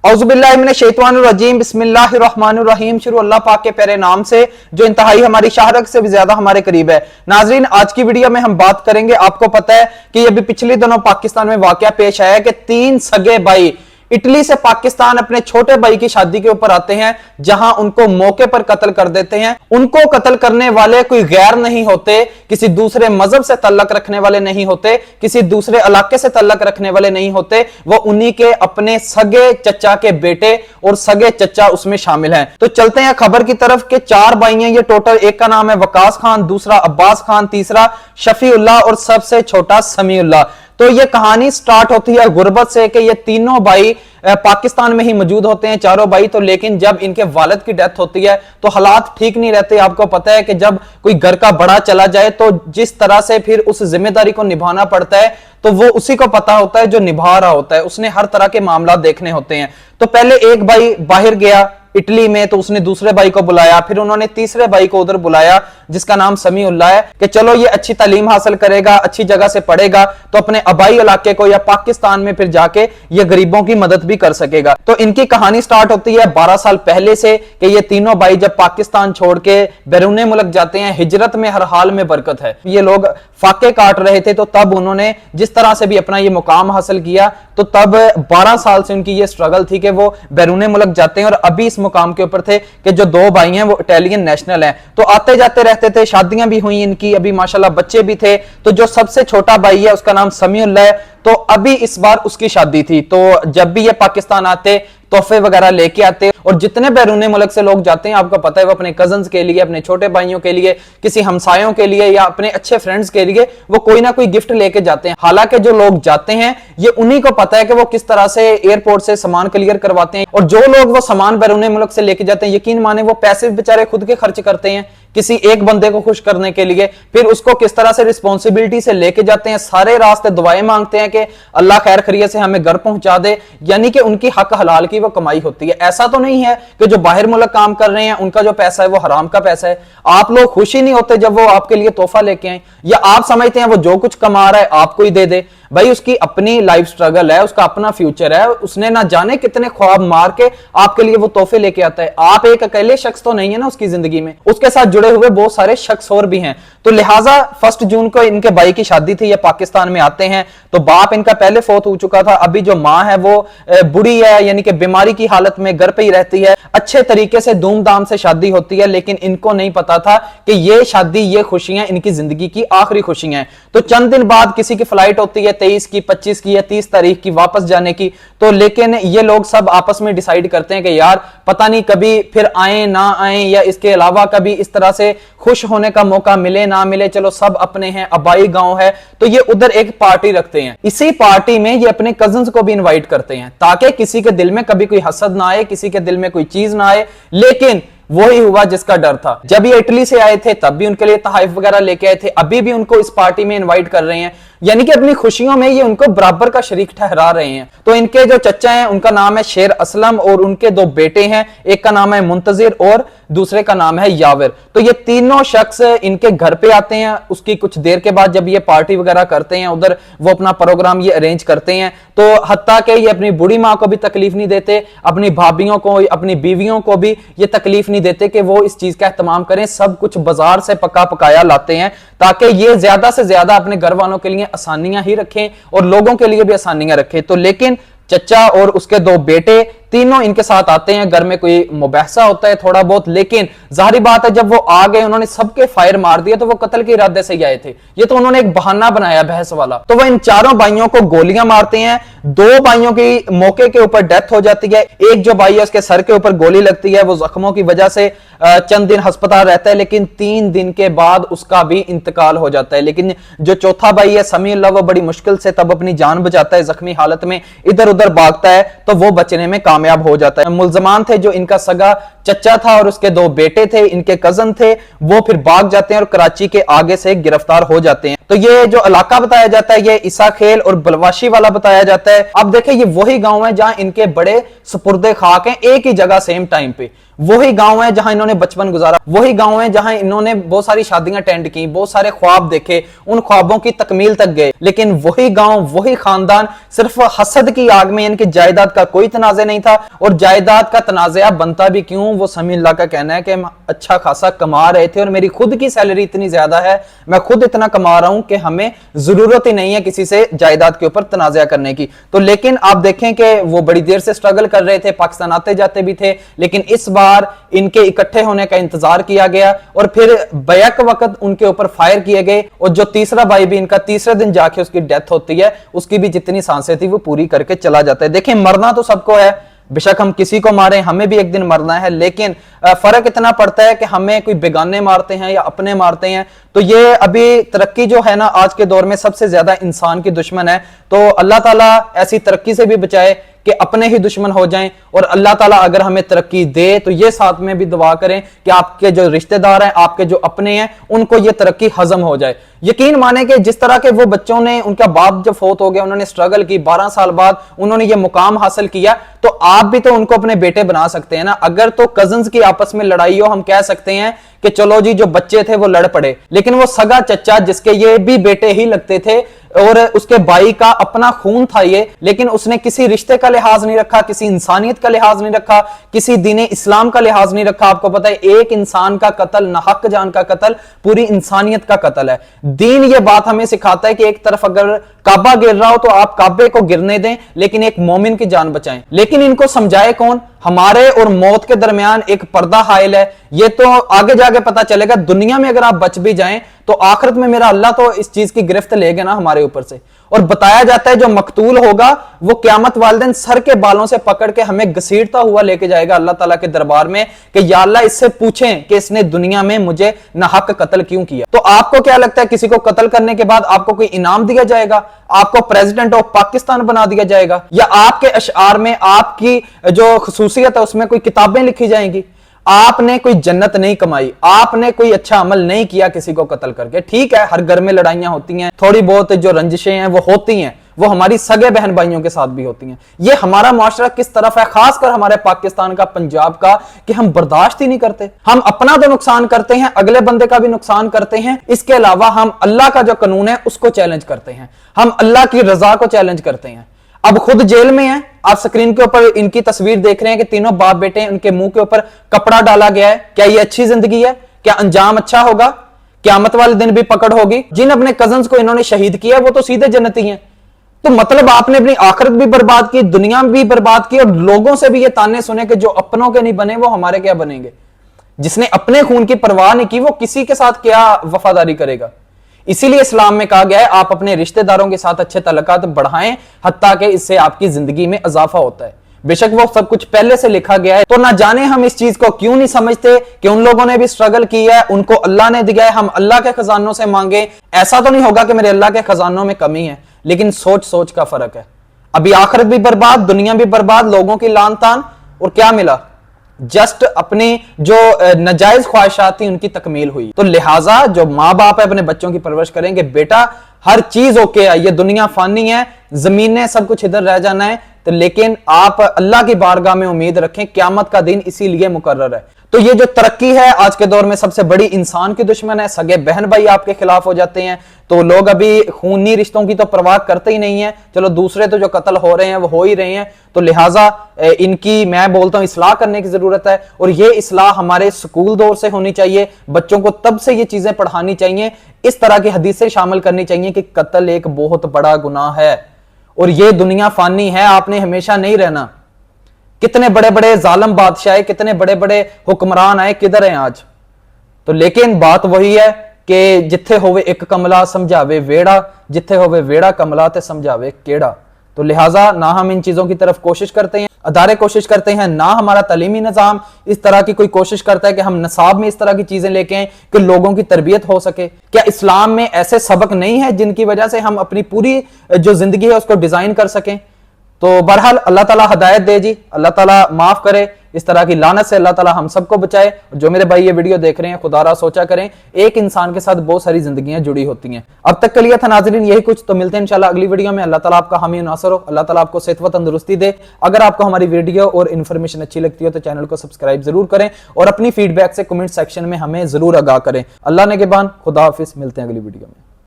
औज़ुबिल्लाहिमिनश्शैतानिर्रजीम बिस्मिल्लाहिर्रहमानिर्रहीम। शुरू अल्लाह पाक के प्यारे नाम से जो इंतहाई हमारी शाहरग से भी ज्यादा हमारे करीब है। नाजरीन, आज की वीडियो में हम बात करेंगे, आपको पता है कि अभी पिछले दिनों पाकिस्तान में वाकया पेश आया कि 3 सगे भाई इटली से पाकिस्तान अपने छोटे भाई की शादी के ऊपर आते हैं, जहां उनको मौके पर कत्ल कर देते हैं। उनको कत्ल करने वाले कोई गैर नहीं होते, किसी दूसरे मजहब से तल्लक रखने वाले नहीं होते, किसी दूसरे इलाके से तल्लक रखने वाले नहीं होते, वो उन्हीं के अपने सगे चचा के बेटे और सगे चचा उसमें शामिल हैं। तो चलते हैं खबर की तरफ के 4 भाई हैं ये टोटल। एक का नाम है वकास खान, दूसरा अब्बास खान, तीसरा शफीउल्लाह और सबसे छोटा समीउल्लाह। तो ये कहानी स्टार्ट होती है गुर्बत से कि ये तीनों भाई पाकिस्तान में ही मौजूद होते हैं, चारों भाई। तो लेकिन जब इनके वालिद की डेथ होती है तो हालात ठीक नहीं रहते। आपको पता है कि जब कोई घर का बड़ा चला जाए तो जिस तरह से फिर उस जिम्मेदारी को निभाना पड़ता है, तो वो उसी को पता होता है जो निभा रहा होता है। उसने हर तरह के मामला देखने होते हैं। तो पहले एक भाई बाहर गया इटली में, तो उसने दूसरे भाई को बुलाया, फिर उन्होंने तीसरे भाई को उधर बुलाया जिसका नाम समीउल्लाह है कि चलो ये अच्छी तालीम हासिल करेगा, अच्छी जगह से पढ़ेगा, तो अपने आबाई इलाके को या पाकिस्तान में फिर जाके ये गरीबों की मदद भी कर सकेगा। तो इनकी कहानी स्टार्ट होती है 12 साल पहले से कि ये तीनों भाई जब पाकिस्तान छोड़ के बैरून मुल्क जाते हैं, हिजरत में हर हाल में बरकत है। ये लोग फाके काट रहे थे, तो तब उन्होंने जिस तरह से भी अपना ये मुकाम हासिल किया, तो तब 12 साल से उनकी ये स्ट्रगल थी कि वो बैरून मुल्क जाते हैं और अभी इस मुकाम के ऊपर थे कि जो 2 भाई हैं वो इटालियन नेशनल हैं। तो आते जाते रहते थे, शादियां भी हुई इनकी, अभी माशाल्लाह बच्चे भी थे। तो जो सबसे छोटा भाई है उसका नाम समीउल्लाह है, तो अभी इस बार उसकी शादी थी। तो जब भी ये पाकिस्तान आते तोहफे वगैरह लेके आते, और जितने बैरून मुल्क से लोग जाते हैं आपको पता है वो अपने कजन्स के लिए, अपने छोटे भाइयों के लिए, किसी हमसायों के लिए या अपने अच्छे फ्रेंड्स के लिए वो कोई ना कोई गिफ्ट लेके जाते हैं। हालांकि जो लोग जाते हैं ये उन्हीं को पता है कि वो किस तरह से एयरपोर्ट से सामान क्लियर करवाते हैं, और जो लोग वो सामान बैरून मुल्क से लेके जाते हैं यकीन माने वो पैसे बेचारे खुद के खर्च करते हैं किसी एक बंदे को खुश करने के लिए, फिर उसको किस तरह से रिस्पॉन्सिबिलिटी से लेके जाते हैं, सारे रास्ते दुआएं मांगते हैं कि अल्लाह खैर खैरियत से हमें घर पहुंचा दे, यानी कि उनकी हक हलाल की वो कमाई होती है। ऐसा तो नहीं है कि जो बाहर मुल्क काम कर रहे हैं उनका जो पैसा है वो हराम का पैसा है। आप लोग खुश ही नहीं होते जब वो आपके लिए तोहफा लेके आए, या आप समझते हैं वो जो कुछ कमा रहा है आपको ही दे दे। भाई उसकी अपनी लाइफ स्ट्रगल है, उसका अपना फ्यूचर है, उसने ना जाने कितने ख्वाब मार के आपके लिए वो तोहफे लेके आता है। आप एक अकेले शख्स तो नहीं है ना उसकी जिंदगी में, उसके साथ जुड़े हुए बहुत सारे शख्स और भी हैं। तो लिहाजा 1 जून को इनके भाई की शादी थी, ये पाकिस्तान में आते हैं। तो बाप इनका पहले फौत हो चुका था, अभी जो माँ है वो बुढ़ी है, यानी कि बीमारी की हालत में घर पे ही रहती है। अच्छे तरीके से धूमधाम से शादी होती है, लेकिन इनको नहीं पता था कि ये शादी, ये खुशियां इनकी जिंदगी की आखिरी खुशियां हैं। तो चंद दिन बाद किसी की फ्लाइट होती है 23 की, 25 की या 30 तारीख की वापस जाने की। तो लेकिन ये लोग सब आपस में डिसाइड करते हैं कि यार पता नहीं कभी फिर आए ना आए, या इसके अलावा कभी इस तरह से खुश होने का मौका मिले ना मिले, चलो सब अपने हैं, आबाई गांव है, तो ये उधर एक पार्टी रखते हैं। इसी पार्टी में ये अपने कजन्स को भी इनवाइट करते हैं ताकि किसी के दिल में कभी कोई हसद ना आए, किसी के दिल में कोई चीज ना आए। लेकिन वही हुआ जिसका डर था। जब ये इटली से आए थे तब भी उनके लिए तहाइफ वगैरह लेके आए थे, अभी भी उनको इस पार्टी में इनवाइट कर रहे हैं, यानी कि अपनी खुशियों में ये उनको बराबर का शरीक ठहरा रहे हैं। तो इनके जो चचा हैं उनका नाम है शेर असलम, और उनके 2 बेटे हैं, एक का नाम है मुंतजिर और दूसरे का नाम है याविर। तो ये तीनों शख्स इनके घर पे आते हैं। उसकी कुछ देर के बाद जब ये पार्टी वगैरह करते हैं उधर, वो अपना प्रोग्राम ये अरेंज करते हैं, तो हत्ता कि ये अपनी बूढ़ी माँ को भी तकलीफ नहीं देते, अपनी भाभियों को, अपनी बीवियों को भी ये तकलीफ नहीं देते कि वो इस चीज का एहतमाम करें। सब कुछ बाजार से पका पकाया लाते हैं ताकि ये ज्यादा से ज्यादा अपने घर वालों के लिए आसानियां ही रखें और लोगों के लिए भी आसानियां रखें। तो लेकिन चचा और उसके 2 बेटे तीनों इनके साथ आते हैं। घर में कोई मुबहसा होता है थोड़ा बहुत, लेकिन जाहिर बात है जब वो आ गए उन्होंने सबके फायर मार दिया, तो वो कत्ल के इरादे से ही आए थे। ये तो उन्होंने एक बहाना बनाया बहस वाला। तो वो इन चारों भाइयों को गोलियां मारते हैं। 2 भाइयों की मौके के ऊपर डेथ हो जाती है। एक जो भाई है उसके सर के ऊपर गोली लगती है, वो जख्मों की वजह से चंद दिन अस्पताल रहता है, लेकिन 3 दिन के बाद उसका भी इंतकाल हो जाता है। लेकिन जो चौथा भाई है समीउल्लाह, वो बड़ी मुश्किल से तब अपनी जान बचाता है, जख्मी हालत में इधर उधर भागता है, तो वो बचने में कामयाब हो जाता है। मुल्जमान थे जो इनका सगा चचा था और उसके 2 बेटे थे, इनके कजन थे, वो फिर भाग जाते हैं और कराची के आगे से गिरफ्तार हो जाते हैं। तो ये जो इलाका बताया जाता है ये ईसा खेल और बलवाशी वाला बताया जाता है। अब देखें ये वही गांव है जहां इनके बड़े सुपुर्दे खाक हैं, एक ही जगह सेम टाइम पे। वही गांव है जहां इन्होंने बचपन गुजारा, वही गांव है जहां इन्होंने बहुत सारी शादियां अटेंड की, बहुत सारे ख्वाब देखे, उन ख्वाबों की तकमील तक गए। लेकिन वही गांव, वही खानदान, सिर्फ हसद की आग में, इनकी जायदाद का कोई तनाज़ा नहीं था। और जायदाद का तनाज़ा बनता भी क्यों, वो समीउल्लाह का कहना है कि हम अच्छा खासा कमा रहे थे और मेरी खुद की सैलरी इतनी ज्यादा है, मैं खुद इतना कमा रहा हूं कि हमें जरूरत ही नहीं है किसी से जायदाद के ऊपर तनाज़ा करने की। तो लेकिन आप देखें कि वो बड़ी देर से स्ट्रगल कर रहे थे, पाकिस्तान आते जाते भी थे, लेकिन इस बार इनके इकट्ठे होने का इंतजार किया गया और फिर बैक वक्त उनके ऊपर फायर किए गए। और जो तीसरा भाई भी इनका तीसरे दिन जाके उसकी डेथ होती है, उसकी भी जितनी सांसें थी वो पूरी करके चला जाता है। देखिए, मरना तो सबको है, बेशक हम किसी को मारे, हमें भी एक दिन मरना है, लेकिन फर्क इतना पड़ता है कि हमें कोई बेगाने मारते हैं या अपने मारते हैं। तो ये अभी तरक्की जो है ना, आज के दौर में सबसे ज्यादा इंसान की दुश्मन है। तो अल्लाह ताला ऐसी तरक्की से भी बचाए कि अपने ही दुश्मन हो जाएं। और अल्लाह ताला अगर हमें तरक्की दे तो ये साथ में भी दुआ करें कि आपके जो रिश्तेदार हैं, आपके जो अपने हैं, उनको ये तरक्की हजम हो जाए। यकीन माने कि जिस तरह के वो बच्चों ने, उनका बाप जब फौत हो गया, उन्होंने स्ट्रगल की, 12 साल बाद उन्होंने ये मुकाम हासिल किया, तो आप भी तो उनको अपने बेटे बना सकते हैं ना। अगर तो कजन्स की आपस में लड़ाई हो, हम कह सकते हैं कि चलो जी जो बच्चे थे वो लड़ पड़े, लेकिन वो सगा चचा जिसके ये भी बेटे ही लगते थे और उसके भाई का अपना खून था ये, लेकिन उसने किसी रिश्ते का लिहाज नहीं रखा, किसी इंसानियत का लिहाज नहीं रखा, किसी दीने इस्लाम का लिहाज नहीं रखा। आपको पता है, एक इंसान का कत्ल, नाहक जान का कत्ल, पूरी इंसानियत का कत्ल है। दीन ये बात हमें सिखाता है कि एक तरफ अगर काबा गिर रहा हो तो आप काबे को गिरने दें, लेकिन एक मोमिन की जान बचाएं। लेकिन इनको समझाए कौन? हमारे और मौत के दरमियान एक पर्दा हाइल है, ये तो आगे जाके पता चलेगा। दुनिया में अगर आप बच भी जाएं तो आखिरत में मेरा अल्लाह तो इस चीज की गिरफ्त लेगा ना हमारे ऊपर से। और बताया जाता है जो मकतूल होगा वो क़यामत वाले दिन सर के बालों से पकड़ के हमें घसीटता हुआ लेके जाएगा अल्लाह ताला के दरबार में कि या अल्लाह इससे पूछें कि इसने दुनिया में मुझे नाहक कत्ल क्यों किया। तो आपको क्या लगता है, किसी को कत्ल करने के बाद आपको कोई इनाम दिया जाएगा, आपको प्रेसिडेंट ऑफ पाकिस्तान बना दिया जाएगा, या आपके अशआर में आपकी जो खसूसियत है उसमें कोई किताबें लिखी जाएंगी? आपने कोई जन्नत नहीं कमाई, आपने कोई अच्छा अमल नहीं किया किसी को कत्ल करके। ठीक है, हर घर में लड़ाइयां होती हैं, थोड़ी बहुत जो रंजिशें हैं वो होती हैं, वो हमारी सगे बहन भाइयों के साथ भी होती हैं। ये हमारा मुआशरा किस तरफ है, खासकर हमारे पाकिस्तान का, पंजाब का, कि हम बर्दाश्त ही नहीं करते। हम अपना तो नुकसान करते हैं, अगले बंदे का भी नुकसान करते हैं। इसके अलावा हम अल्लाह का जो कानून है उसको चैलेंज करते हैं, हम अल्लाह की रजा को चैलेंज करते हैं। अब खुद जेल में है, आप स्क्रीन के ऊपर इनकी तस्वीर देख रहे हैं कि तीनों बाप बेटे, उनके मुंह के ऊपर कपड़ा डाला गया है। क्या ये अच्छी जिंदगी है? क्या अंजाम अच्छा होगा? क़यामत वाले दिन भी पकड़ होगी? जिन अपने कजन्स को इन्होंने शहीद किया वो तो सीधे जन्नती हैं। तो मतलब आपने अपनी आखिरत भी बर्बाद की, दुनिया भी बर्बाद की, और लोगों से भी ये ताने सुने कि जो अपनों के नहीं बने वो हमारे क्या बनेंगे। जिसने अपने खून की परवाह नहीं की वो किसी के साथ क्या वफादारी करेगा। इसीलिए इस्लाम में कहा गया है आप अपने रिश्तेदारों के साथ अच्छे तल्लुकात बढ़ाएं, हत्ता कि इससे आपकी जिंदगी में इजाफा होता है। बेशक वो सब कुछ पहले से लिखा गया है, तो ना जाने हम इस चीज को क्यों नहीं समझते कि उन लोगों ने भी स्ट्रगल किया है, उनको अल्लाह ने दिया है, हम अल्लाह के खजानों से मांगे। ऐसा तो नहीं होगा कि मेरे अल्लाह के खजानों में कमी है, लेकिन सोच सोच का फर्क है। अभी आखिरत भी बर्बाद, दुनिया भी बर्बाद, लोगों की लान तान, और क्या मिला? जस्ट अपनी जो नाजायज ख्वाहिशात थी उनकी तकमील हुई। तो लिहाजा जो माँ बाप है अपने बच्चों की परवरिश करेंगे, बेटा हर चीज ओके है, ये दुनिया फानी है, जमीनें सब कुछ इधर रह जाना है, तो लेकिन आप अल्लाह की बारगाह में उम्मीद रखें, क़यामत का दिन इसीलिए मुकर्रर है। तो ये जो तरक्की है आज के दौर में सबसे बड़ी इंसान की दुश्मन है। सगे बहन भाई आपके खिलाफ हो जाते हैं, तो लोग अभी खूनी रिश्तों की तो परवाह करते ही नहीं है। चलो दूसरे तो जो कत्ल हो रहे हैं वो हो ही रहे हैं, तो लिहाजा इनकी मैं बोलता हूं इस्लाह करने की जरूरत है। और ये इस्लाह हमारे स्कूल दौर से होनी चाहिए, बच्चों को तब से ये चीजें पढ़ानी चाहिए, इस तरह की हदीसें शामिल करनी चाहिए कि कत्ल एक बहुत बड़ा गुनाह है और ये दुनिया फानी है, आपने हमेशा नहीं रहना। कितने बड़े बड़े जालिम बादशाह, कितने बड़े बड़े हुक्मरान आए, किधर हैं आज? तो लेकिन बात वही है कि जिथे होवे एक कमला समझावे वेड़ा, जिथे होवे वेड़ा कमला ते समझावे केड़ा। तो लिहाजा ना हम इन चीजों की तरफ कोशिश करते हैं, अदारे कोशिश करते हैं, ना हमारा तालीमी निजाम इस तरह की कोई कोशिश करता है कि हम नसाब में इस तरह की चीजें लेके आए कि लोगों की तरबियत हो सके। क्या इस्लाम में ऐसे सबक नहीं है जिनकी वजह से हम अपनी पूरी जो जिंदगी है उसको डिजाइन कर सकें? तो बहरहाल अल्लाह ताला हदायत दे जी, अल्लाह ताला माफ करे इस तरह की लानत से अल्लाह ताला हम सबको बचाए। जो मेरे भाई ये वीडियो देख रहे हैं, खुदारा सोचा करें, एक इंसान के साथ बहुत सारी जिंदगियां जुड़ी होती हैं। अब तक के लिए था नाज़रीन यही कुछ, तो मिलते हैं इंशाल्लाह अगली वीडियो में। अल्लाह ताला आपका हामी नासर हो, अल्लाह ताला आपको सेहत व तंदुरुस्ती दे। अगर आपको हमारी वीडियो और इन्फॉर्मेशन अच्छी लगती हो तो चैनल को सब्सक्राइब जरूर करें और अपनी फीडबैक से कमेंट सेक्शन में हमें जरूर आगाह करें। अल्लाह ने के बान, खुदा हाफिज, मिलते हैं अगली वीडियो में।